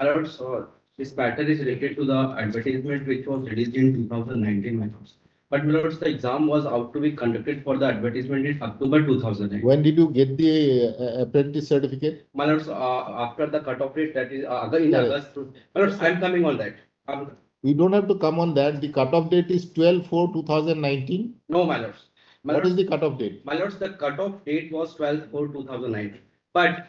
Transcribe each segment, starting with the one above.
My lords, this matter is related to the advertisement which was released in 2019, my lords. But my lords, the exam was out to be conducted for the advertisement in October 2009. When did you get the apprentice certificate? My lords, after the cutoff date, that is in Correct. August. My lords, I am coming on that. You don't have to come on that. The cutoff date is 12/4/2019. No, my lords. What is the cutoff date? My lords, the cutoff date was 12/4/2009. But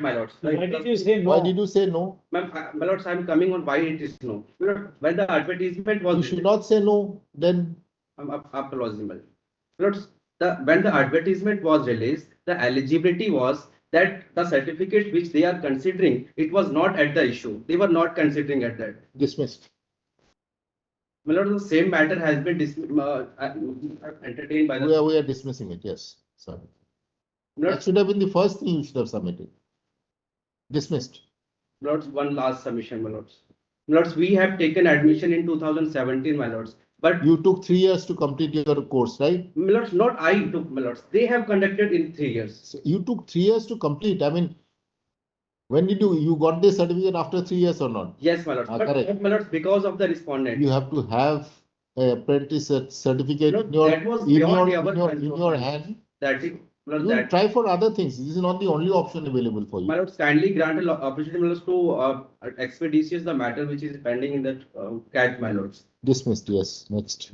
my lords. Why did you say no? Why did you say no? My lords, I am coming on why it is no. When the advertisement was. You should not say no. Then Apologies. My lords, when the advertisement was released, the eligibility was that the certificate which they are considering, it was not at the issue. They were not considering at that. dismissed. My lord, the same matter has been entertained by the. We are dismissing it. Yes. Sorry. My That lords, should have been the first thing you should have submitted. Dismissed. my lords, one last submission, my lords. My lords, we have taken admission in 2017, my lords. But You took 3 years to complete your course, right? my lords, not I took, my lords. They have conducted in 3 years. So you took 3 years to complete. I mean, when did you got the certificate after 3 years or not? Yes, my lords. Correct. My lords, because of the respondent. You have to have a apprentice certificate No, in your that was in beyond your, our in your, control. in your hand. That is, my lords, You that. try for other things. This is not the only option available for My you. lords, kindly grant an opportunity, my lords, to expeditious the matter which is pending in that CAT, my lords. Dismissed. Yes. Next.